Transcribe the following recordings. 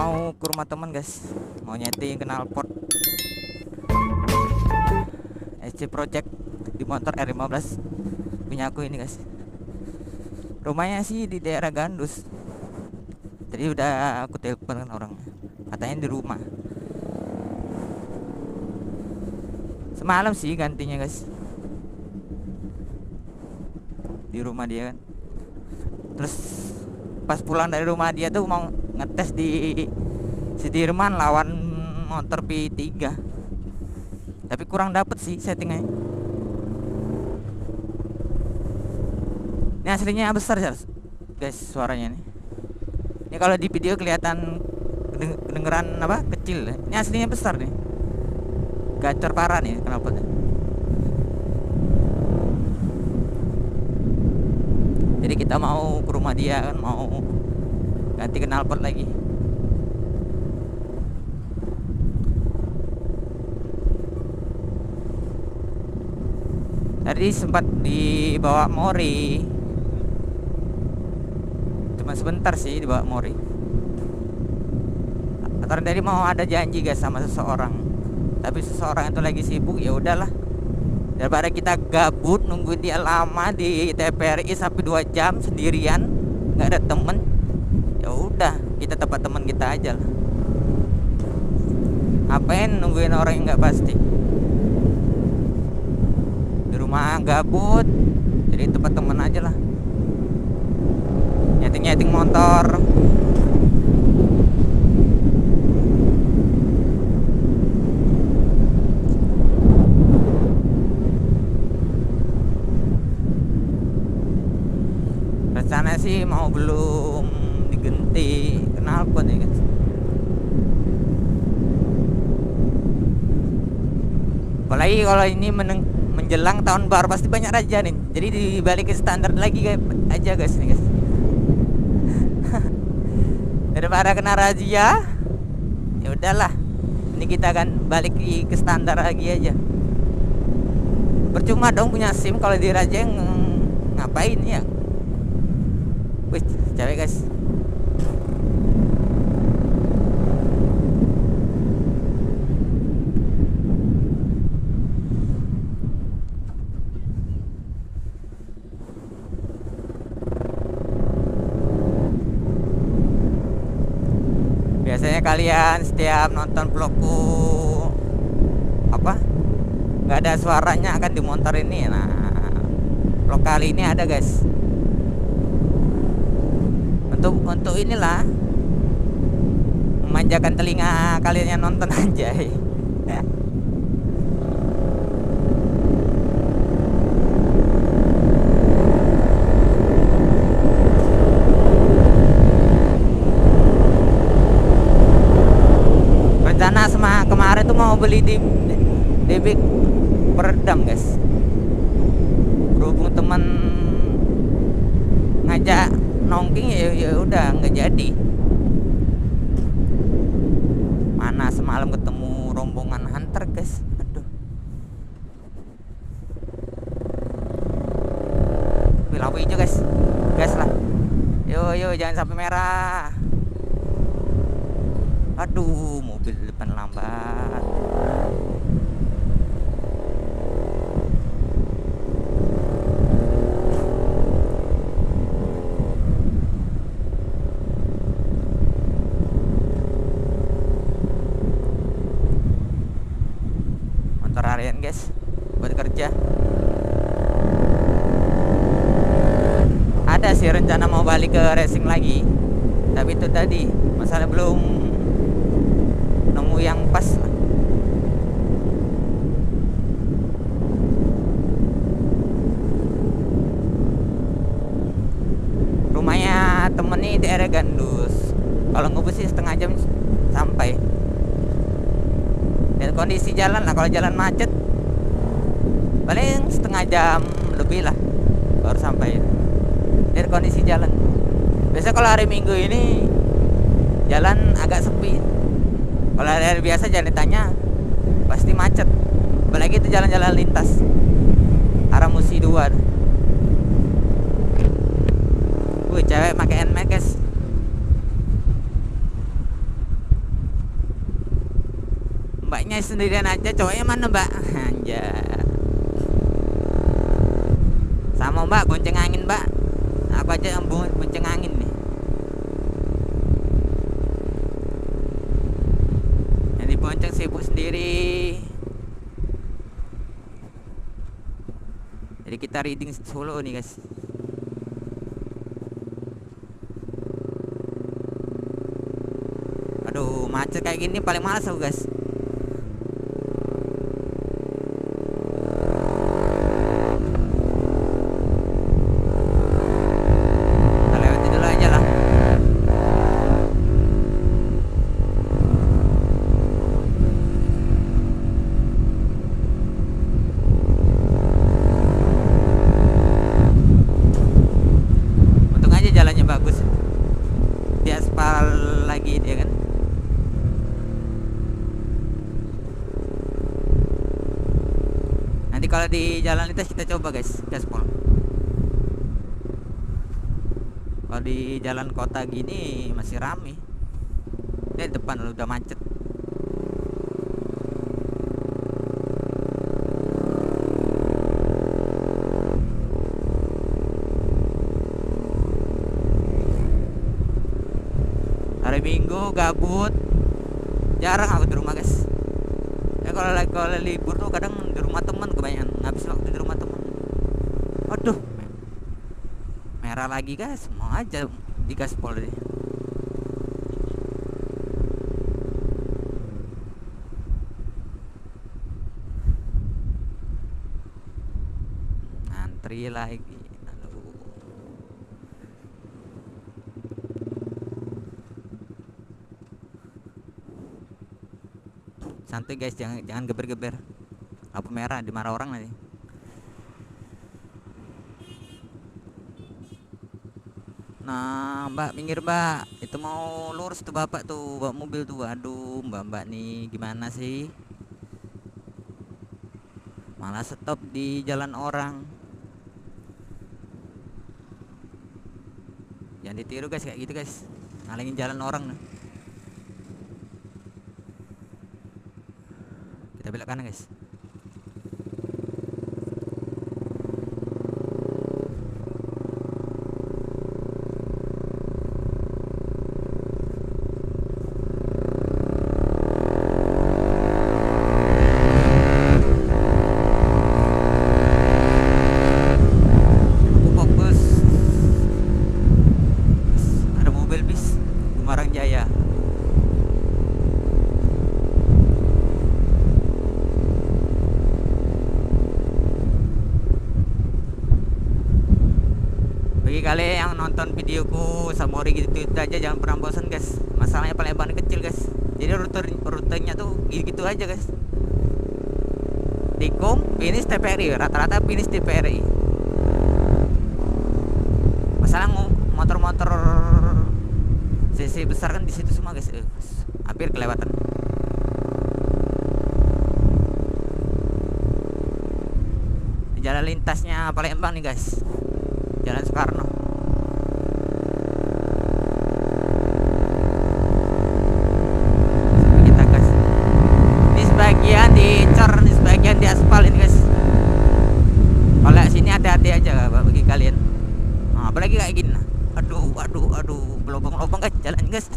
mau ke rumah temen guys, mau nyeting knalpot SC Project di motor R15 punya aku ini guys. Rumahnya sih di daerah Gandus. Jadi udah aku telepon kan orangnya, katanya di rumah. Semalam sih gantinya guys, di rumah dia kan. Terus pas pulang dari rumah dia tuh mau ngetes di Sudirman lawan motor P3, tapi kurang dapet sih settingnya. Ini aslinya besar guys suaranya nih. Ini kalau di video kelihatan kedengeran apa kecil. Ini aslinya besar nih, gacor parah nih kenapa. Jadi kita mau ke rumah dia kan, mau ganti knalpot lagi. Tadi sempat dibawa Mori, cuma sebentar sih dibawa Mori. Karena tadi mau ada janji guys sama seseorang, tapi seseorang itu lagi sibuk. Ya udahlah, daripada kita gabut nungguin dia lama di TPRI sampai 2 jam sendirian nggak ada temen, ya udah kita tempat teman kita aja lah. Ngapain nungguin orang yang nggak pasti? Di rumah gabut, jadi tempat teman aja lah. Nyeting motor. Rencana sih mau belum diganti knalpot ya guys. Apalagi kalau ini menjelang tahun baru pasti banyak raja nih. Jadi dibalikin standar lagi aja guys nih guys. Daripada kena razia, ya udahlah. Ini kita kan balik ke standar lagi aja. Percuma dong punya SIM kalau diraja ngapain ya? Wih, cewek guys. Biasanya kalian setiap nonton vlogku apa nggak ada suaranya akan di motor ini. Nah, vlog kali ini ada guys. Untuk inilah memanjakan telinga kalian yang nonton aja. Rencana sama kemarin tuh mau beli di DB peredam guys. Berhubung teman ngajak nongking ya udah nggak jadi. Mana semalam ketemu rombongan hunter guys. Aduh. Lampu hijau guys. Gas lah. Yo jangan sampai merah. Aduh, mobil depan lambat. Motor harian guys, buat kerja. Ada sih rencana mau balik ke racing lagi, tapi itu tadi masalah belum nemu yang pas lah. Rumahnya temen nih di area Gandus. Kalau ngebus sih setengah jam sampai. Dan kondisi jalan lah, kalau jalan macet paling setengah jam lebih lah baru sampai. Dari kondisi jalan. Biasa kalau hari Minggu ini jalan agak sepi. Kalau hari biasa jangan ditanya, pasti macet. Apalagi itu jalan-jalan lintas arah Musi 2. Wih, cewek pakai NMAX guys. Mbaknya sendirian aja, cowoknya mana mbak? Anjay. Sama mbak, bonceng angin mbak. Aku aja yang bonceng angin nih. Yang dibonceng sibuk sendiri. Jadi kita reading solo nih guys. Aduh, macet kayak gini paling males aku guys. Kita lewati dulu aja lah. Untung aja jalannya bagus. Di aspal lagi dia kan. Nanti kalau di jalan lintas kita coba guys, gaspol. Kalau di jalan kota gini masih rame. Di depan udah macet. Hari Minggu gabut, jarang aku di rumah guys. Ya kalau libur tuh kadang di rumah teman, kebanyakan ngabis waktu di rumah teman. Waduh, merah lagi guys, mau aja di gaspol deh. Antri lagi. Aduh. Santai guys, jangan geber-geber. Lampu merah dimarah orang nanti. Nah, Mbak, minggir Mbak. Itu mau lurus tuh bapak tuh, bawa mobil tuh. Aduh, Mbak nih gimana sih? Malah stop di jalan orang. Jangan ditiru guys kayak gitu guys. Ngalangin jalan orang nih. Kita belok kanan guys. Fokus. Ada mobil bis Semarang Jaya. Bagi kalian yang nonton videoku Samori gitu aja, jangan pernah bosan guys. Masalahnya Palembang kecil guys. Jadi rutenya tuh gitu aja guys. Tikung, finish TPRI, rata-rata finish TPRI. Masalah motor-motor CC besar kan di situ semua guys. Hampir kelewatan. Di jalan lintasnya Palembang nih guys. Jalan Soekarno. Kita gas. Ini sebagian dicor, ini sebagian di aspal ini guys. Kalau sini hati-hati aja bagi kalian. Nah, apalagi kayak gini. Aduh, belobong-lobong guys jalan guys.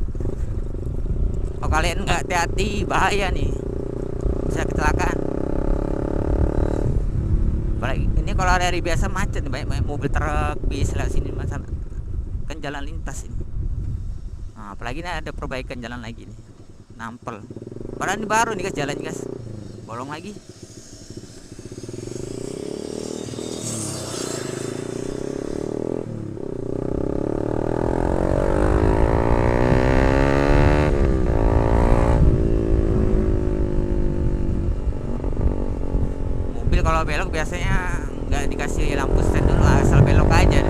Kalau kalian nggak hati-hati bahaya nih, bisa kecelakaan. Apalagi ini kalau hari biasa macet, banyak mobil truk bis lewat sini, masalah kan jalan lintas ini. Nah, apalagi ini ada perbaikan jalan lagi nih, nampel. Padahal ini baru nih guys jalan guys, bolong lagi. Kalau belok biasanya nggak dikasih lampu stand dulu, asal belok aja.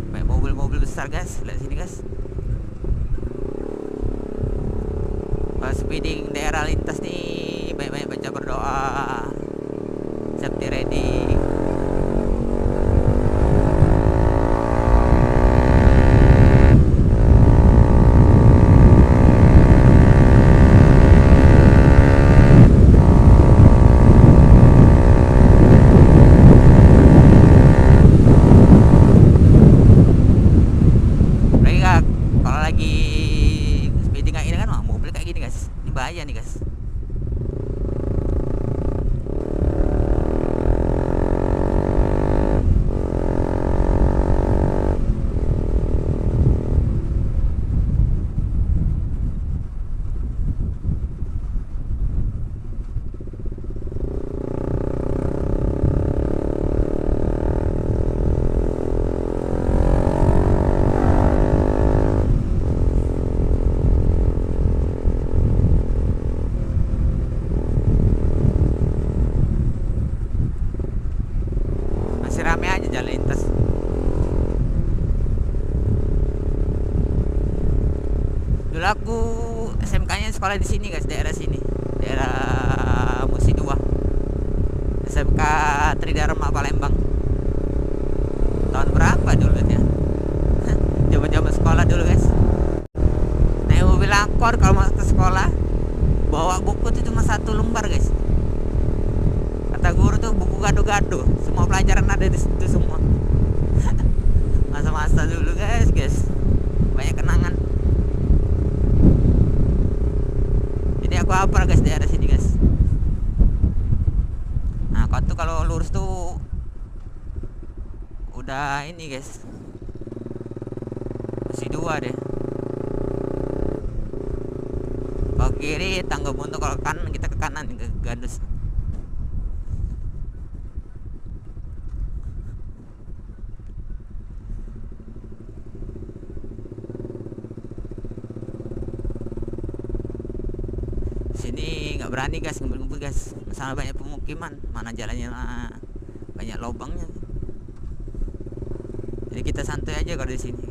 Banyak mobil-mobil besar guys. Lihat sini guys. Pas speeding daerah lintas nih, banyak-banyak baca berdoa. Safety ready. Kalau lagi speeding kayak gini kan, mobil kayak gini guys, ini bahaya nih guys. Rame aja jalan lintas. Dulu aku SMK-nya sekolah di sini guys, daerah sini, daerah Musi 2, SMK Tridharma Palembang. Tahun berapa dulu ya? Zaman-zaman sekolah dulu guys. Naik mobil angkor kalau masuk ke sekolah, bawa buku itu cuma 1 lembar guys. Kata guru tuh buku gado-gado, semua pelajaran ada di situ semua. Masa-masa dulu guys, banyak kenangan. Jadi aku hafal guys daerah sini guys. Nah kau tuh kalau lurus tuh udah ini guys, Musi 2 deh. Kalau kiri tangga buntu, kalau kanan kita ke kanan ke Gandus. Sini nggak berani guys ngebut-ngebut guys, sana banyak pemukiman, mana jalannya banyak lubangnya. Jadi kita santai aja kalau di sini.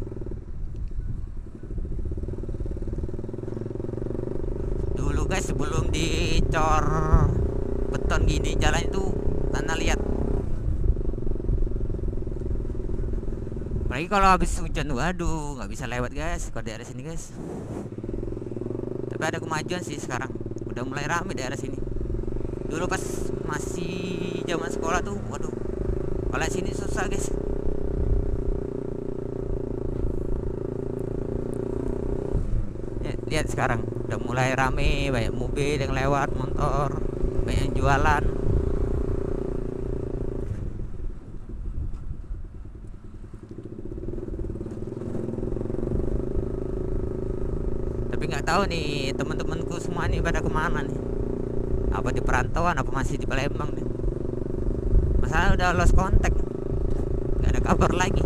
Dulu guys sebelum dicor beton gini, jalan itu tanah liat. Apalagi kalau habis hujan, waduh nggak bisa lewat guys kalau daerah sini guys. Tapi ada kemajuan sih sekarang, udah mulai rame daerah sini. Dulu pas masih zaman sekolah tuh, waduh, kalau sini susah guys. Lihat sekarang udah mulai rame, banyak mobil yang lewat, motor, banyak yang jualan. Tapi nggak tahu nih teman-temanku semua nih pada kemana nih, apa di perantauan apa masih di Palembang nih. Masalah udah lost contact, nggak ada kabar lagi.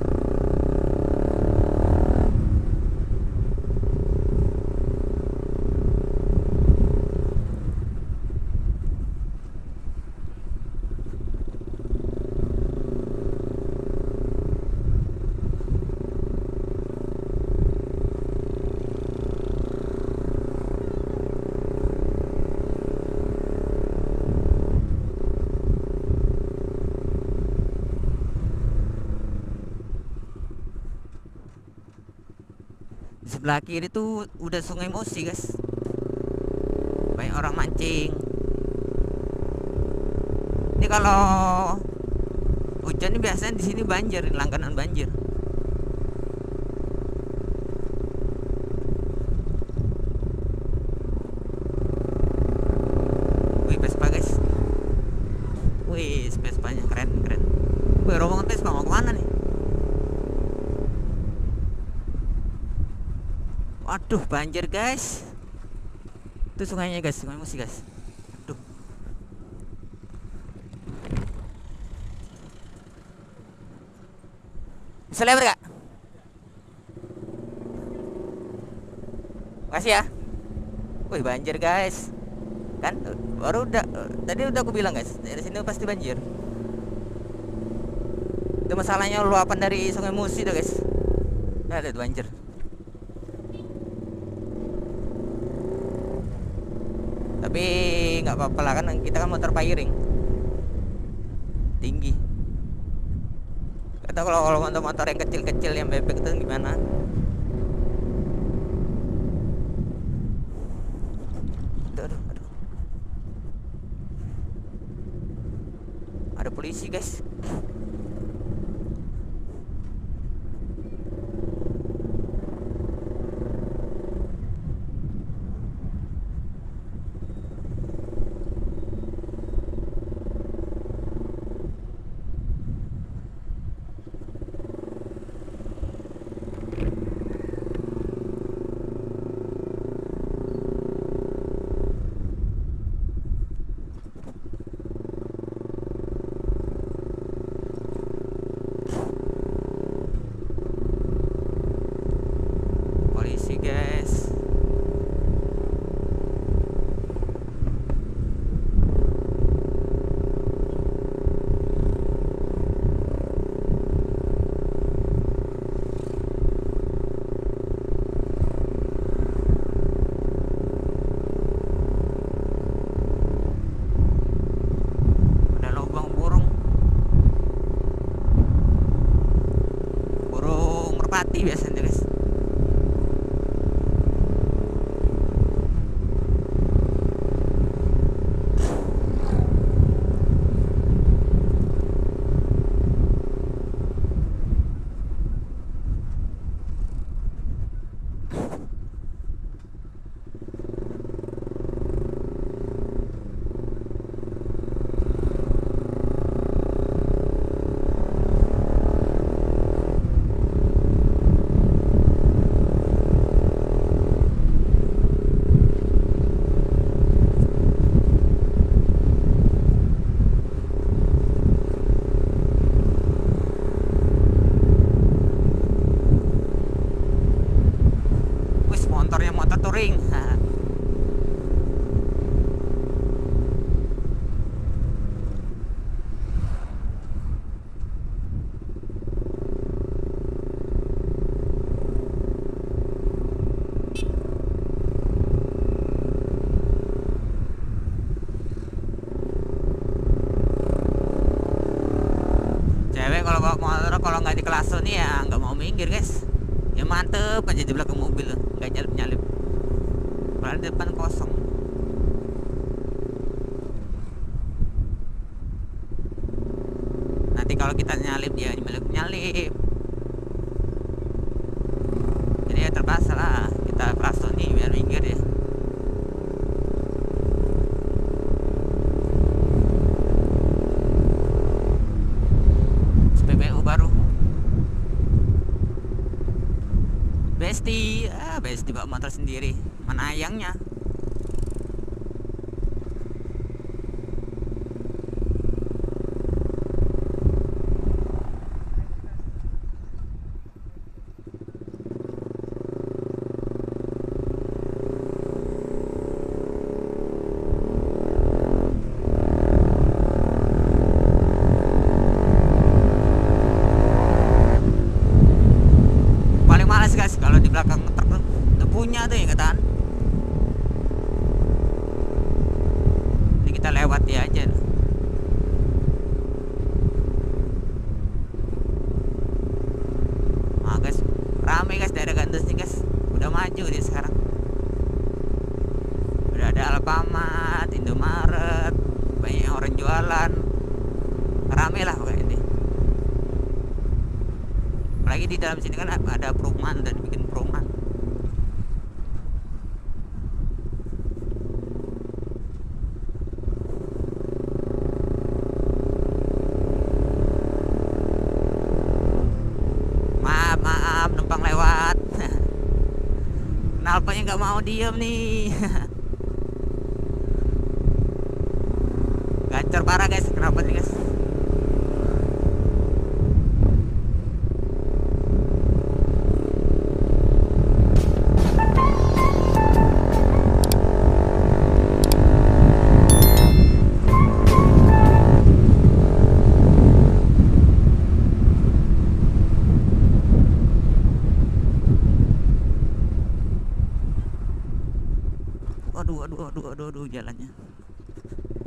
Sebelah kiri tuh udah Sungai Musi guys, banyak orang mancing. Ini kalau hujan ini biasanya di sini banjir, langganan banjir. Wih Vespa guys, wih Vespanya keren. Wih rombongan Vespa mau kemana nih? Waduh banjir guys, itu sungainya guys, Sungai Musi guys. Aduh, bisa lewat gak? Makasih ya. Wih banjir guys, kan tadi udah aku bilang guys, dari sini pasti banjir. Itu masalahnya luapan dari Sungai Musi tuh guys. Ada banjir. Tapi nggak apa-apa lah, kan kita kan motor pairing tinggi. Atau kalau motor-motor yang kecil-kecil yang bebek itu gimana? Aduh, aduh. Ada polisi guys. Polisi guys. Ada lubang burung merpati biasanya guys. Wis motornya motor touring. Cewek kalau bawa motor kalau nggak di kelas nih ya nggak mau minggir guys. Ya mantep aja di belakang mobil, nggak nyalip-nyalip. Padahal di depan kosong. Nanti kalau kita nyalip dia nyalip. Jadi ya terpaksa lah kita kelas nih biar minggir ya. SPBU baru. Besti bawa motor sendiri. Mana ayangnya? Paling males guys kalau di belakang truk udah punya tuh ya kataan. Ini kita lewati aja. Ah guys, rame guys daerah Gandus nih guys. Udah maju dia sekarang. Udah ada Alfamart, Indomaret, banyak orang jualan. Rame lah pokoknya ini. Apalagi di dalam sini kan ada perumahan dan bikin perumahan. Maaf numpang lewat. Kenalpanya nggak mau diem nih. Gacor parah guys, kenapa nih guys? aduh jalannya.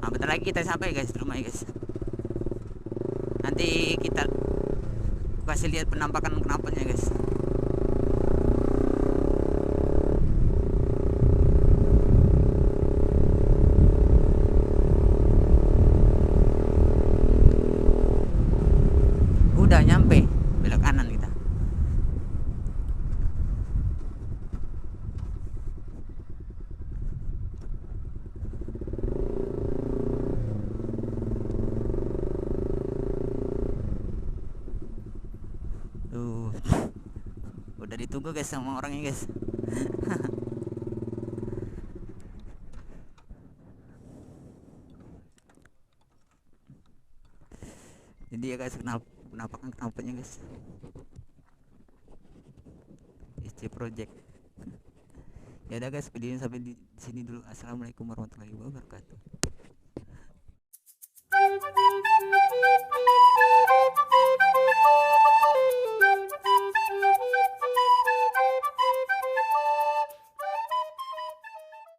Nah, bentar lagi kita sampai guys di rumah ya guys. Nanti kita kasih lihat penampakan knalpotnya guys. Udah nyampe, belok kanan kita. Tuh, udah ditunggu guys sama orangnya guys. Jadi ya guys, penampakan knalpotnya guys. SC Project. Ya udah guys, videonya sampai di sini dulu. Assalamualaikum warahmatullahi wabarakatuh.